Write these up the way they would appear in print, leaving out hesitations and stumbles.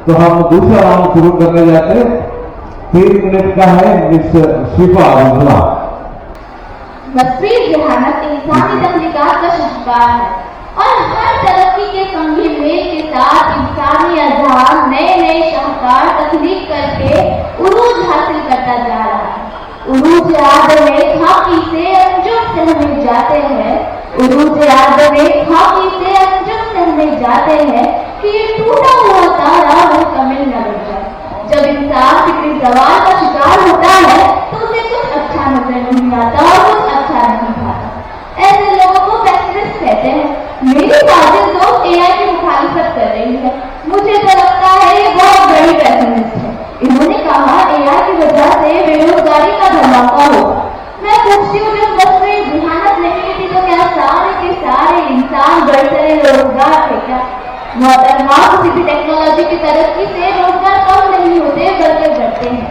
तो हम दूसरा राउंड शुरू करने जाते हैं। 3 मिनट का है। मिस शिफा अब्दुल्ला। मसफी जहानत इंसानी तख्लीकात का शाहकार है और हर तरक्की के संगी मेल के साथ इंसानी अज़हान नए नए शाहकार तख्लीक करके उरूज हासिल करता जा रहा है। उरूज आदम खाकी से अंजुम से हमें जाते हैं, उरूज आदम खाकी से अंजुम से हमें जाते हैं कि ये टूटा हुआ तारा मुकम्मल न बन जाए। जब इंसान फिक्री जवाल का शिकार होता है तो उसे कुछ अच्छा नजर नहीं आता और कुछ अच्छा नहीं खाता। ऐसे लोगों को पेसिमिस्ट कहते हैं। मेरी साजिश दोस्त एआई की मुखालिफत कर रही है। मुझे तो लगता है ये बहुत बड़ी पेसिमिस्ट है। इन्होंने कहा एआई की वजह से बेरोजगारी का धमाका होगा। मैं पूछती हूँ जब बस में जहानत नहीं थी तो क्या सारे के सारे इंसान बरसरे रोजगार थे क्या? मोहतरमा, किसी भी टेक्नोलॉजी की तरक्की से रोजगार कम नहीं होते बल्कि बढ़ते हैं।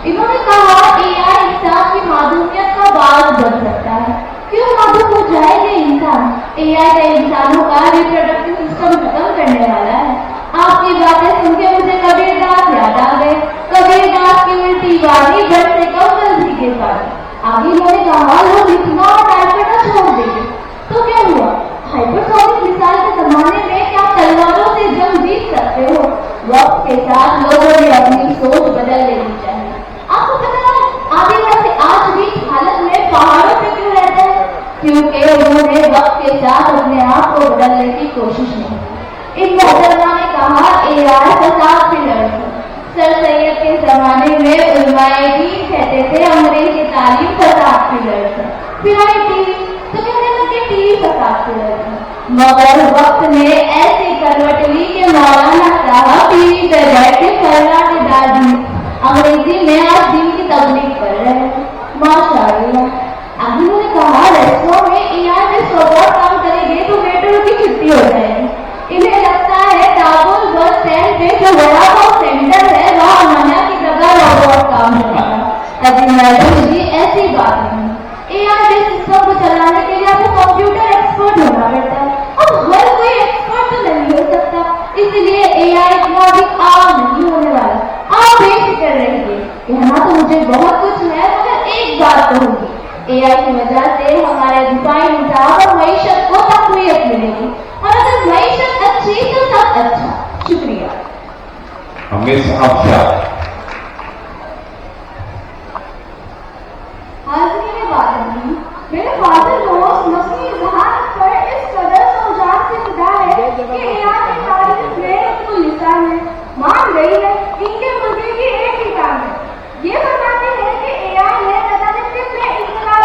इन्होंने कहा एआई इंसान की मासूमियत का बाज बन सकता है। क्यों मासूम हो जाएंगे इंसान? एआई का इंसानों का रिप्रोडक्टिव सिस्टम खत्म करने वाला है। आपकी बातें सुन के मुझे कबीरदास याद आ गए। कबीरदास की उल्टी वाणी घर से कम गलती के साथ। आगे इन्होंने कहा लोग लिखना और टाइप करना छोड़ देंगे तो क्या हुआ? हाइपरसोनिक मिसाइल के जमाने में क्या तलवारों से जंग जीत सकते हो? वक्त के साथ लोगों ने अपनी सोच बदल लेनी चाहिए। आपको पता है आदिवासी आज भी इस हालत में पहाड़ों पे क्यों रहते हैं? क्योंकि उन्होंने वक्त के साथ अपने आप को बदलने की कोशिश नहीं की। इन मोहतरमा ने कहा एआई फसाद की लड़की। सर सैयद के जमाने में उलमाए दीन कहते थे अंग्रेजी तालीम फसाद की लड़की। फिर आई टीवी तो कहने लगे टीवी फसाद की लड़की। मगर वक्त ने ऐसी करवट ली कि मौलाना साहब टीवी पर बैठ के फर्रा के दादी अंग्रेजी में आज दिन की तबलीग कर रहे हैं। माशाअल्लाह। आगे उन्होंने कहा रेस्टोरेंट में एआई में रोबोट काम करेंगे तो वेटरों की छुट्टी हो जाएगी। इन्हें लगता है दाबुल बस स्टैंड पे जो बड़ा पाव सेंटर है वहाँ मना की जगह रोबोट काम करेगा। अभी मैडम जी ऐसी बात नहीं। एआई के सिस्टम को चलाने के लिए आपको कंप्यूटर एक्सपर्ट होना पड़ता है। अब हर कोई एक्सपर्ट तो नहीं हो सकता, इसलिए एआई इतना भी आम नहीं होने वाला। आप बेफिक्र रहिए। कहना तो मुझे बहुत कुछ है मगर एक बात कहूंगी, एआई की वजह से हमारे डिफाइन निजाम और मईशत को तक़वियत मिलेगी और अगर मईशत अच्छी तो सब अच्छा। शुक्रिया। मिस अफशा। मेरे फादर को मसली जहानत पर इस कदर सोजान से खुदा है कि एआई की तारीफ में कुल लिसान है, मान गई है। इनके मुर्गे की एक ही काम है, ये बताते हैं कि एआई ने तदानित में इंकलाब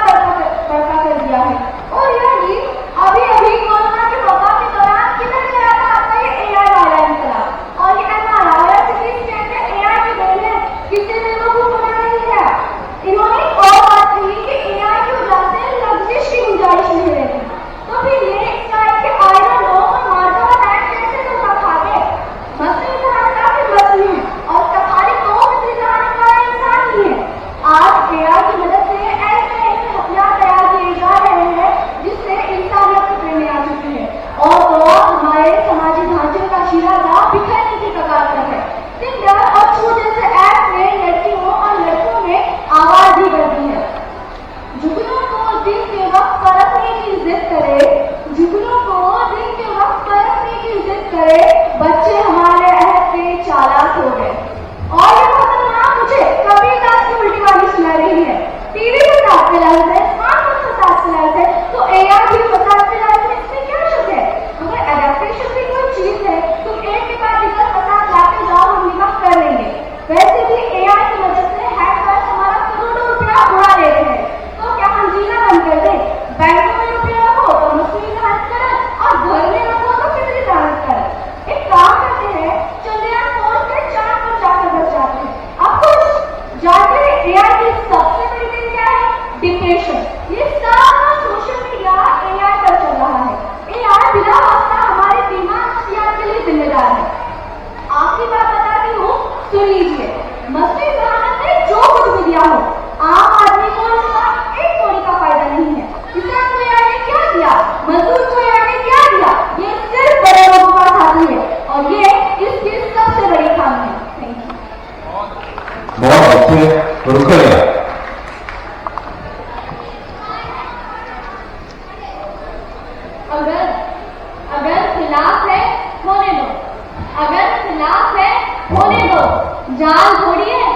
बर्पा कर दिया है। और यही अभी अभी कोरोना के वबा के दौरान किधर से आता आपका ये एआई वाला इंकलाब और ये एमआरआई सिटी स्कैन में एआई की देन है। किसी ने वो बना नहीं है। इन्होंने एक और बात कही कि एआई की वजह से लफ्जिश की गुंजाइश नहीं रहती। तो फिर ये स्काई के आयरन लोग और मार्डो का टाइम कैसे धोखा खा गए? मसली जहान का भी मसली है और सफारी को मसली जहान वाला इंसान ही है। आज एआई की मदद से ऐसे ऐसे हथियार तैयार किए जा रहे हैं जिससे इंसानियत खतरे में आ चुकी है और तो हमारे समाजी ढांचे का शिराजा बिखरने की कगार पर है। टिंडर और छू जैसे ऐप ने लड़कियों और लड़कों में आवाज ही कर दी है। जुगनों को दिन के वक्त परखने की जिद करे, जुगनों को दिन के वक्त परखने की जिद करे, बच्चे हमारे अहद के चालाक हो गए। और ये खतरनाक मुझे कबीरदास की उल्टी वाली सुना रही है। टीवी पर 7 प्लस है, स्मार्टफोन पर 7 प्लस है तो एआई भी 50 प्लस है। इसमें क्या शक है? मगर एडेप्टेशन भी कोई चीज है। तुम एक के बाद इधर 50 लाते जाओ हम निकाह कर लेंगे। वैसे भी एआई की मदद से हैकर्स हमारा करोड़ों रुपया उड़ा लेते हैं तो क्या हम जीना बंद कर दें? बैंकों में रुपया रखो तो मसली जहानत करें और घर में रखो तो फिक्री जहानत करें। एक काम करते हैं, चंद्रयान फोन पे चांद पर जाकर बच जाते हैं। अब कुछ जानते हैं एआई की सबसे बड़ी देन क्या है? डिप्रेशन। ये सारा सोशल मीडिया एआई पर चल रहा है। एआई बिना वस्ता हमारे दिमाग नफ्सियात के लिए जिम्मेदार है। आखिरी बात बताती हूँ, सुन लीजिए। मसली जहानत ने जो कुछ भी दिया हो, आम आदमी को इसका एक कौड़ी का फायदा नहीं है। किसान को एआई ने क्या दिया? मजदूर को एआई ने क्या दिया? ये सिर्फ बड़े लोगों का साथी है और ये इसकी सबसे बड़ी खामी रुकया अगर खिलाफ है होने दो, अगर खिलाफ है होने दो। जान थोड़ी है,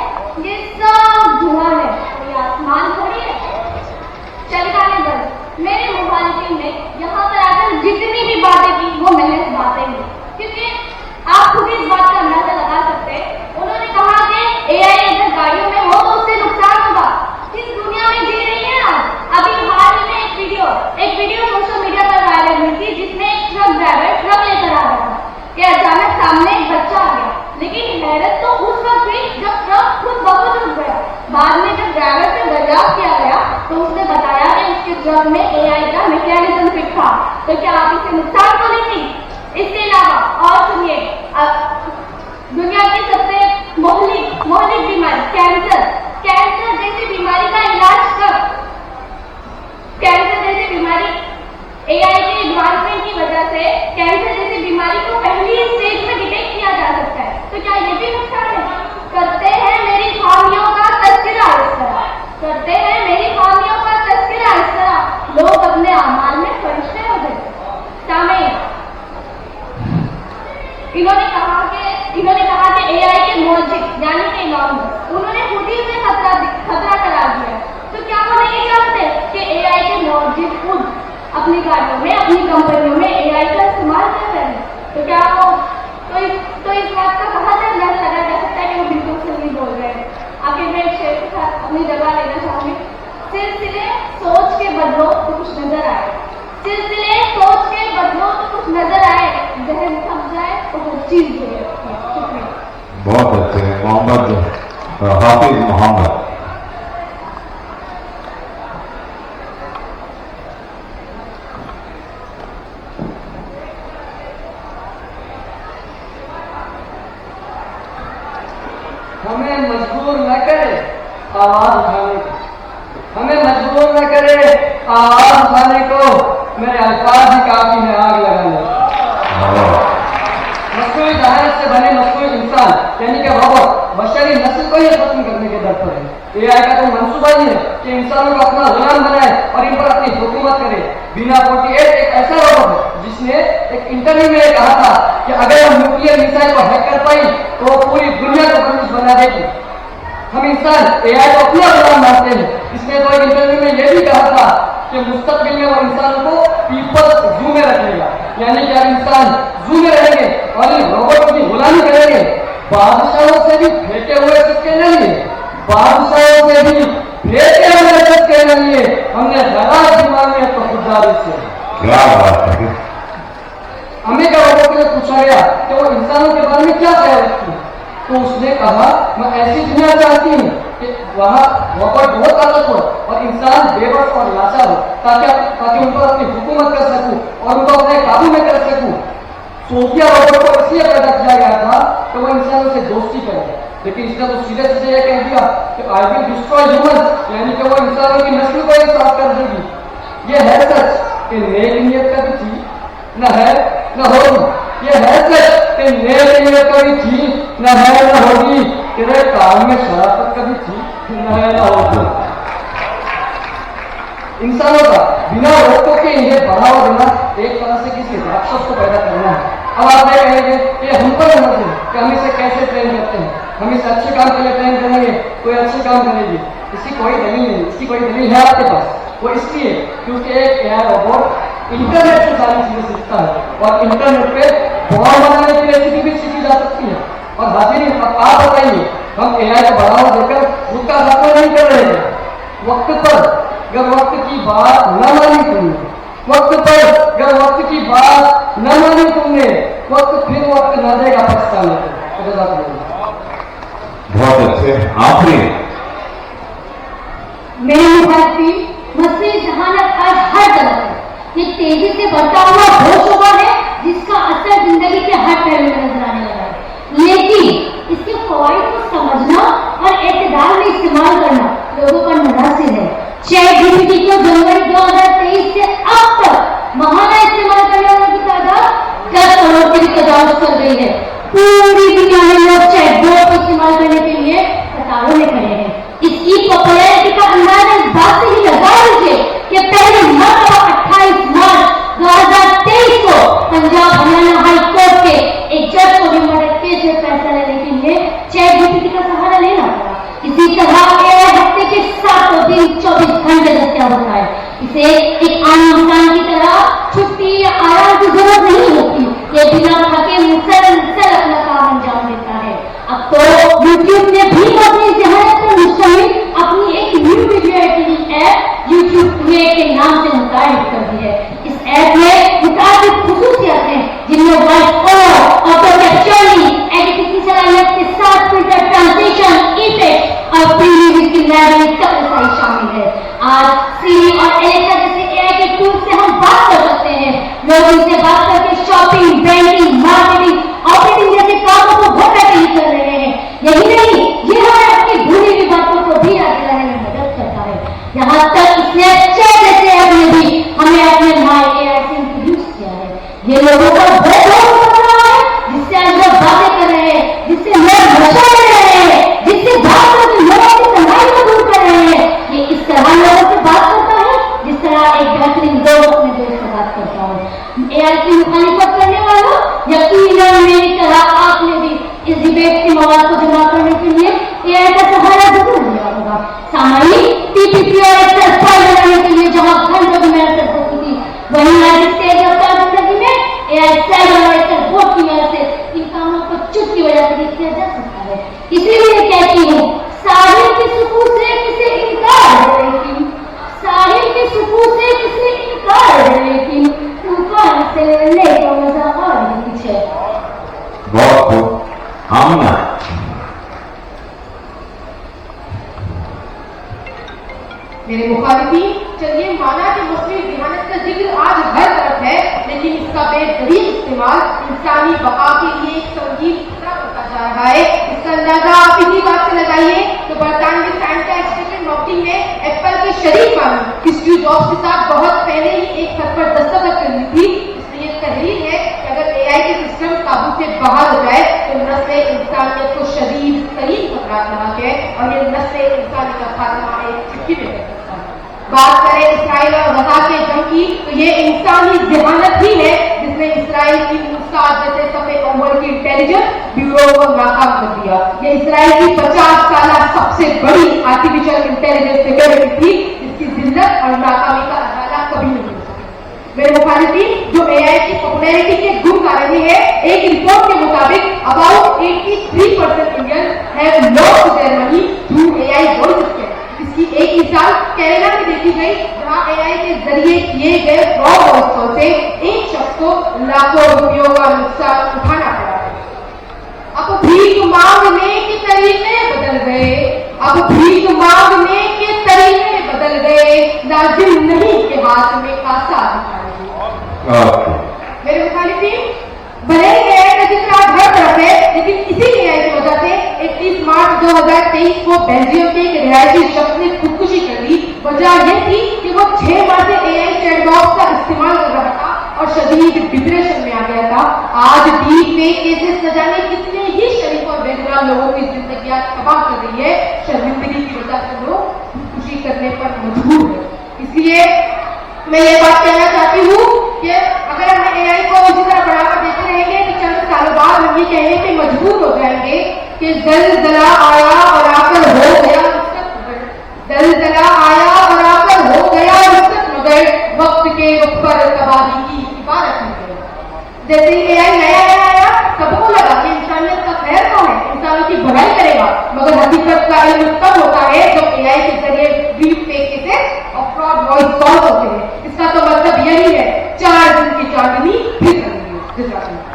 ये सब धुआं है, ये आसमान थोड़ी है। चल गाने बस। मेरे मुखालिफिन ने यहाँ पर आकर जितनी भी बातें की वो महज बातें हैं, क्योंकि आप खुद इस बात का अंदाजा लगा सकते हैं। उन्होंने कहा कि एआई अगर गाड़ियों में हो तो उससे नुकसान होगा। जिस दुनिया में जी रही है आज, अभी हाल ही में एक वीडियो सोशल मीडिया पर वायरल हुई थी, जिसमें एक ट्रक ड्राइवर ट्रक लेकर आ रहा था कि अचानक सामने एक बच्चा आ गया। लेकिन हैरत तो उस वक्त हुई जब ट्रक खुद ब खुद रुक गया। बाद में जब ड्राइवर से दरियाफ्त किया गया तो उसने बताया कि उसके ट्रक में एआई का मैकेनिज्म फिट था। तो क्या आप इसे नुकसान तो नहीं थी? इसके अलावा और सुनिए, दुनिया की सबसे मोहलिक बीमारी कैंसर जैसी बीमारी का इलाज कब? कैंसर जैसी बीमारी एआई के एडवांसमेंट की वजह से कैंसर जैसी बीमारी को पहली स्टेज में डिटेक्ट किया जा सकता है। तो क्या ये भी नुकसान है? करते हैं मेरी खामियों का तज़किरा इस तरह, करते हैं मेरी खामियों का तज़किरा इस तरह, लोग अपने अमाल में फरिश्ते हो गए। सामईन, इन्होंने कहा कि एआई के मौजिद यानी कि इलॉन मस्क, उन्होंने खुद ही उसे खतरा करार दिया। तो क्या वो नहीं जानते कि एआई के मौजिद खुद अपनी गाड़ियों में, अपनी कंपनियों में एआई का इस्तेमाल कर रहे हैं? तो क्या वो तो इस बात का कहा जा लगा जा सकता है कि वो बिल्कुल सही बोल रहे हैं? आखिर मैं एक शेर के साथ अपनी जगह लेना चाहूंगी। सिलसिले सोच के बदलो तो कुछ नजर आए, सिलसिले सोच के बदलो तो कुछ नजर आए, जहन थक जाए तो हर चीज बुरी लगती है। शुक्रिया। बहुत अच्छे हैं मोहम्मद हाफिज मोहम्मद। हमें मजबूर न करे आवाज उठाने को, हमें मजबूर न करे आवाज उठाने को, मेरे अल्फाज ही काफी है आग लगाने। मस्कुरी जहानत से बने मस्कुरी इंसान यानी कि रोबोट बशरी नस्ल को ही खत्म करने के दर पर है। एआई का तो मंसूबा ही है कि इंसानों को अपना गुलाम बनाए और इन पर अपनी हुकूमत करे। बिना 48 एक ऐसा रोबोट है जिसने एक इंटरव्यू में कहा था कि अगर हम न्यूक्लियर मिसाइल को हैक कर पाई तो पूरी दुनिया को बंदिश बना देगी। हम इंसान एआई को अपना गुलाम मानते हैं। इसने तो एक इंटरव्यू में यह भी कहा था कि मुस्तकबिल में वो इंसानों को पीपल्स जू में रखेगा, यानी कि हम इंसान जू में रहेंगे और इन रोबोट की गुलामी करेंगे। बादशाहों से भी फेंके हुए सिक्के नहीं, बादशाहों से भी फेंके हुए सिक्के नहीं, हमने गलत दिमाग में तो खुददारी से क्या बात है। अमेरिका रोबोट से पूछा गया कि वो इंसानों के बारे में क्या ख्याल रखती है, तो उसने कहा मैं ऐसी दुनिया चाहती हूँ कि वहाँ रोबोट बहुत ताकतवर और इंसान बेबस और लाचार हो, ताकि उन पर अपनी हुकूमत कर सकूं और उनको अपने काबू में कर सकूं। सोफिया रोबोट को इसलिए पैदा किया गया था कि वो इंसानों से दोस्ती करे, लेकिन इसने तो सीधे सीधे ये कह दिया कि आई विल डिस्ट्रॉय ह्यूमंस, यानी कि वो इंसानों की नस्ल को ही साफ कर देगी। ये है सच कि नेक नियत कभी थी न है न होगी। ये है सच कि नेक नियत कभी थी न है न होगी। तेरे काम में शराफत कभी थी न है न होगी। इंसानों का बिना रोकों के इन्हें बढ़ावा देना एक तरह से किसी राक्षस को पैदा करना है। अब आप ये कहेंगे कि हम पर मत है कि हम इसे कैसे ट्रेन करते हैं, हम इसे अच्छे काम के लिए ट्रेन करेंगे, कोई अच्छे काम करेगी। इसकी कोई दलील नहीं, इसकी कोई दलील है आपके पास? वो इसलिए क्योंकि एक एआई रोबोट इंटरनेट से सारी चीजें सीखता है और इंटरनेट पे बॉम्ब बनाने की रेसिपी भी सीखी जा सकती है। और हाजिर आप बताइए, हम एआई को बढ़ावा देकर उसका खत्म नहीं कर रहे हैं। वक्त पर अगर वक्त की बात न मानी तुमने, वक्त पर अगर वक्त की बात न मानी तुमने, वक्त फिर वक्त न देगा पछताने को। बहुत अच्छे। आखिरी मेरे मुखातिब मस्जिद जहानत आज हर तरफ है। ये तेजी से बढ़ता हुआ वो शोभा है जिसका असर जिंदगी के हर पहलू में नजर आने लगा है। लेकिन इसके फवाइद को समझना और एतदाल में इस्तेमाल करना लोगों पर मुनासिब है। चैटजीपीटी को जनवरी 2023 से अब तक महाना इस्तेमाल करने वालों की तादाद 10 करोड़ से भी तजावुज कर गई है। पूरी दुनिया में लोग चैटबॉट को इस्तेमाल करने के लिए कतारों में खड़े हैं। इसकी करने के लिए चैट जीपीटी का सहारा लेना पड़ा। इसी तरह एआई हफ्ते के 7 दिन 24 घंटे दस्तियाब होता है। इसे एक आम इंसान की तरह छुट्टी या आराम की जरूरत नहीं होती। ये बिना थके मुसलसल अपना काम अंजाम देता है। अब तो यूट्यूब ने भी अपनी जहानत पर मुश्तमिल अपनी एक new video editing app YouTube create के नाम से मुताबिक कर दी है। इस ऐप में मुताबिक खसूसियात हैं जिनमें voice over, auto capturing, editing की सलाहियत के साथ फिल्टर, ट्रांसलेशन, इफेक्ट और प्री म्यूजिक की लाइब्रेरी तक रसाई शामिल है। आज सिरी और एलेक्सा जैसे एआई के टूल से हम बात कर सकते हैं। लोग इनसे बात करके शॉपिंग, बैंकिंग, मार्केटिंग, ऑपरेटिंग जैसे कामों को घर बैठे ही कर रहे हैं। यही नहीं, ये हमें अपनी भूली हुई बातों को भी याद दिलाने में मदद करता है। यहाँ तक स्नैपचैट जैसे ऐप ने भी हमें अपने माय एआई से इंट्रोड्यूस किया है। ये लोगों का बहुत कर रहा है, जिससे हम लोग बातें कर रहे हैं, जिससे लोग नशा ले रहे हैं, जिससे बात करके लोगों की तन्हाई को दूर कर रहे हैं। ये इस तरह लोगों से बात करता है जिस तरह एक बेहतरीन दोस्त अपने दोस्त से बात करता है। एआई की मुखालिफत करने वालों, यकीनन मेरी तरह आपने भी इस डिबेट के मवाद को जमा करने के लिए एआई का सहारा जरूर लिया होगा। सामयिक, टीपीपी और एक्सेल फाइल बनाने के लिए जहां घंटों की मेहनत होती थी, वहीं आज तेज रफ्तार जिंदगी में एआई सेवन और एक्सेल बोर्ड की मदद से इन कामों को चुटकी बजा कर किया जा सकता है। इसीलिए कहती हूँ, साहिल के सुकून से किसे इनकार है, लेकिन साहिल के सुकून से किसे इनकार है, लेकिन तूफान से लड़ने का मजा और भी कुछ है। बहुत खूब। आमना, मेरे मुखालिफी, चलिए माना कि मुस्लिम जिहानत का जिक्र आज हर तरफ है, लेकिन इसका बेहतरीन इस्तेमाल इंसानी बका के लिए एक संगीन खतरा होता जा रहा है। इसका अंदाजा आप इसी बात से लगाइए तो बरतानवी साइंटिस्ट स्टीफन हॉकिंग ने एप्पल के शरीक मानी स्टीव जॉब्स के साथ बहुत पहले ही एक खत पर दस्तखत कर ली थी। इसलिए तहरीर है कि अगर एआई के सिस्टम काबू से बाहर हो जाए तो नस्ल इंसानियत को शदीद तरीन खतरा रहा है और ये नस्ल इंसानी का खात्मा एक चुटकी में कर सकता है। बात करें इसराइल और गजा के जंग की तो ये इंसानी जिहानत ही है जिसने इसराइल की मुस्ताद जैसे सफे अव्वल की इंटेलिजेंस ब्यूरो को नाकाम कर दिया। ये इसराइल की 50 साल सबसे बड़ी आर्टिफिशियल इंटेलिजेंस सिक्योरिटी थी जिसकी जिल्लत और नाकामी का अंदाजा कभी नहीं हो सका। मेरे मुखालिफी, जो एआई की पॉपुलैरिटी के गुण गा रहे हैं, एक रिपोर्ट के मुताबिक about 83% Indian have lost their money through AI voice scam. इसकी एक मिसाल कनाडा में देखी गई जहां एआई के जरिए किए गए फ्रॉड वॉइस कॉल से एक शख्स को लाखों रुपयों का नुकसान उठाना पड़ा है। अब भीख मांगने के तरीके बदल गए, अब भीख मांगने के तरीके बदल गए, लाजिम नहीं के हाथ में कासा दिखाई। मेरे मुखालिफी, भले ही एआई का जिक्र आज हर तरफ है, लेकिन इसी एआई की वजह से 31 मार्च 2023 को बेल्जियम के एक रिहायशी शख्स ने खुदकुशी कर ली। वजह यह थी कि वो 6 माह से एआई चैटबॉक्स का इस्तेमाल कर रहा था और शदीद डिप्रेशन में आ गया था। आज डीप फेक केसेस न जाने कितने ही शरीफ और बेगुनाह लोगों की जिंदगी तबाह कर रही है। शर्मिंदगी की वजह से लोग खुदकुशी करने पर मजबूर है। इसलिए मैं ये बात कहना चाहती हूँ कि अगर हम एआई को इसी तरह बढ़ावा देते रहेंगे तो चंद सालों बाद हम ये कहने पे मजबूर हो जाएंगे कि ज़लज़ला आया और आकर हो गया रुखसत मगर, ज़लज़ला आया और आकर हो गया रुखसत मगर, वक्त के रुख पर तबाही की इबारत हो गई। जैसे ही एआई नया आया सबको लगा कि इंसानियत का खैर कौन है, इंसानों की भलाई करेगा, मगर हकीकत का इल्म तब होता है जब एआई के जरिए डीप फेक केसेस और फ्रॉड वॉइस कॉल होते हैं। इसका तो मतलब यही है, 4 दिन की चांदनी फिर करेंगे।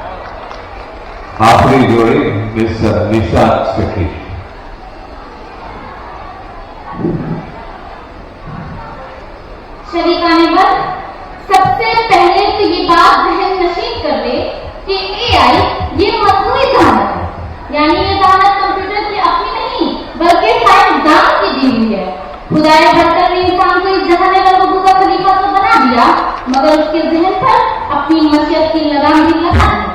आखिरी जोड़ी मिस निशा सखी। शरीकाने पर सबसे पहले तो ये बात जहन नशीन कर ले कि एआई ये मसनूई जहानत है, यानी ये जहानत कंप्यूटर की अपनी नहीं बल्कि साइंसदान की दी हुई है। खुदाए बरतर ने इंसान को इस जहान महबूबा का खलीफा तो बना दिया, मगर उसके जहन पर अपनी मशीयत की लगाम भी लगा दी।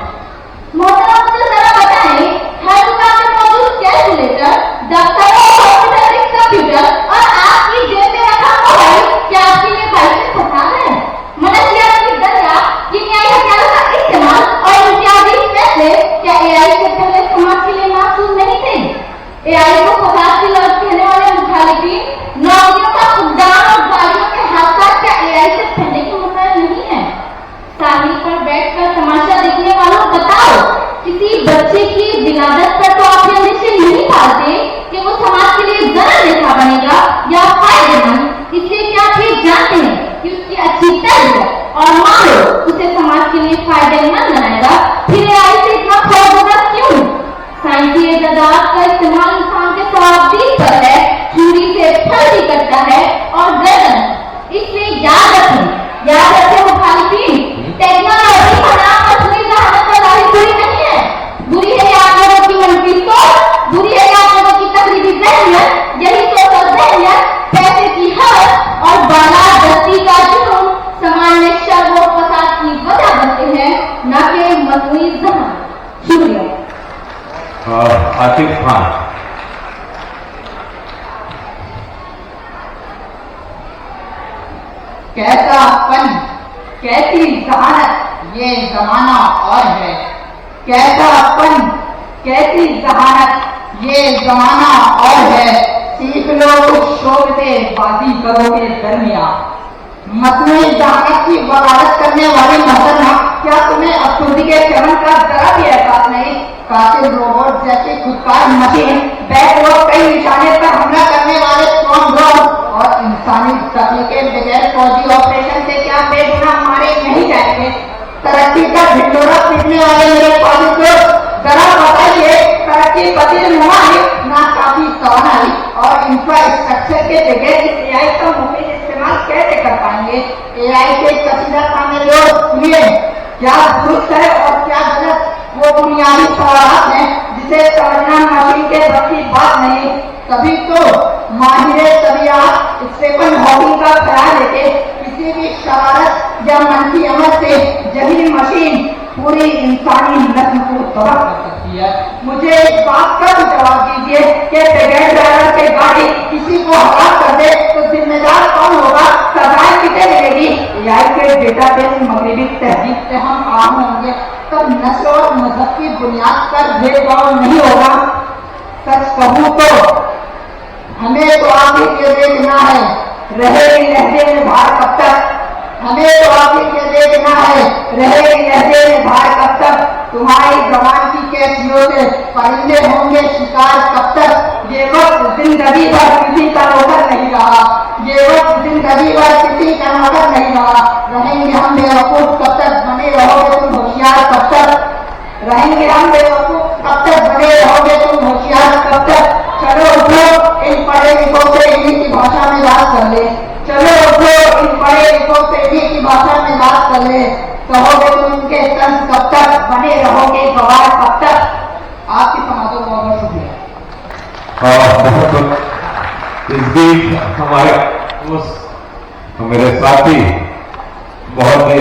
मोहतरम, मुझे जरा बताएं, हर दुकान में मौजूद कैलकुलेटर, दफ्तर और हॉस्पिटल में कंप्यूटर और आपकी जेब में रखा मोबाइल क्या आपके लिए फायदे पहुंचा है? मनशियात की दरिया, कीमियाई हथियारों का इस्तेमाल और इत्यादि फैसले क्या एआई से पहले समाज के लिए ना एआई को फसाद की लौट कहने वाले मुखालिफिन नौकरियों का फुकदान और गाड़ियों के हादसा क्या एआई से पहले की मसला नहीं है? साहिल पर बैठकर तमाशा देखने वालों, बताओ किसी बच्चे की विलादत पर तो आप ये निश्चय नहीं पाते कि वो समाज के लिए जरा लेखा बनेगा या फायदेमंद। इसलिए क्या आप ये जानते हैं कि उसकी अच्छी तरबियत और मान लो उसे समाज के लिए फायदेमंद बनाएगा, फिर एआई से इतना खौफ होगा क्यों? साइंसी इजादात का इस्तेमाल इंसान के स्वास्थ्य पर है, छुरी से फल भी कटता है और गर्दन। इसलिए याद रखें मुखालिफिन, टेक्नोलॉजी का नाम मछली जहानत का जाहिर बुरी नहीं है। बुरी है आप लोगों की मनफी सोच, बुरी है आप लोगों की तकलीफी ज़हनियत। यही सोच और ज़हनियत पैसे की हवस और बालादस्ती का जुनून समाज में शर व फसाद की वजह बनते हैं, न कि मजमूई जहानत। शुक्रिया। आतिफ खान। कैसा फन, कैसी जहानत, ये जमाना और है। कैसा फन, कैसी जहानत, ये जमाना और है। सीख लो कुछ शोबते बाजी करो के दरमियान। मसनूई जहानत की वकालत करने वाली मोहतरमा, क्या तुम्हें अफसुर्दी के चमन का जरा भी एहसास नहीं? कातिल रोबोट जैसी खुदकार मशीन, बैकवर्ड कई निशाने पर हमला करने वाले स्ट्रॉन्ग ड्रोन और इंसानी शक्ल के बगैर फौजी ऑपरेशन से क्या बेगुनाह मारे नहीं जाएंगे? तरक्की का ढिंडोरा पीटने वाले मेरे फौजी को जरा बताइए, तरक्की पति मुमालिक ना काफी तवानाई और इंफ्रास्ट्रक्चर के बगैर इस एआई का मुफीद इस्तेमाल कैसे कर पाएंगे? एआई के कसीदा खाने लोग सुनिए, क्या दुरुस्त है और क्या गलत, वो बुनियादी सवाल हैं जिसे समझना मशीन के बस की बात नहीं। तभी तो माहिर तबियत स्टीफन हॉकिंग का ख्याल है कि किसी भी शरारत या मनफी अमल से जहीन मशीन पूरी इंसानी नस्ल को तबाह कर सकती है। मुझे इस बात का भी जवाब दीजिए कि बगैर ड्राइवर के गाड़ी किसी को हलाक कर दे तो जिम्मेदार कौन होगा? सजाएं किसे मिलेगी? एआई के डेटाबेस मगरबी तहजीब से हम आम होंगे, तब नस्ल और मजहब की बुनियाद पर भेदभाव नहीं होगा। सच कहूँ तो हमें तो आप ही के देखना है, रहेगी लहजे में भार कब तक? हमें तो आप ही के देखना है, रहेगी लहजे में भार कब तक? तुम्हारी जबान की कैफियों से परिंदे होंगे शिकार कब तक? ये वक्त जिंदगी भर किसी का नौकर नहीं रहा, ये वक्त जिंदगी भर किसी का नौकर नहीं रहा। रहेंगे हम बेवकूफ कब तक, बने रहोगे तुम होशियार कब तक? रहेंगे हम बेवकूफ कब तक, बने रहोगे तुम होशियार कब तक? चलो उठो, इन पढ़े लिखों से इन्हीं की भाषा में बात कर ले। चलो उठो, इन पढ़े लिखों से इन्हीं की भाषा में बात कर ले। कहोगे तुम इनके तंज कब तक, बने रहोगे गवाह कब तक? आपकी समाजों को बहुत शुक्रिया। इस बीच हमारे मेरे साथी बहुत ही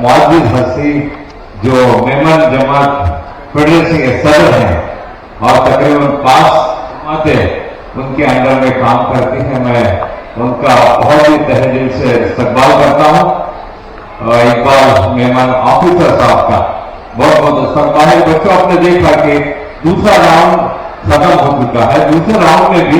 मुआज़िज़ हस्ती जो मेमन जमात फेडरेशन के सदर हैं और तकरीबन 5 जमातें उनके अंडर में काम करती हैं, मैं उनका बहुत ही तहे दिल से इस्तकबाल करता हूँ। इकबाल मेमन ऑफिसर साहब का बहुत बहुत इस्तकबाल है। बच्चों, आपने देखा कि दूसरा राउंड खत्म हो चुका है। दूसरे राउंड में भी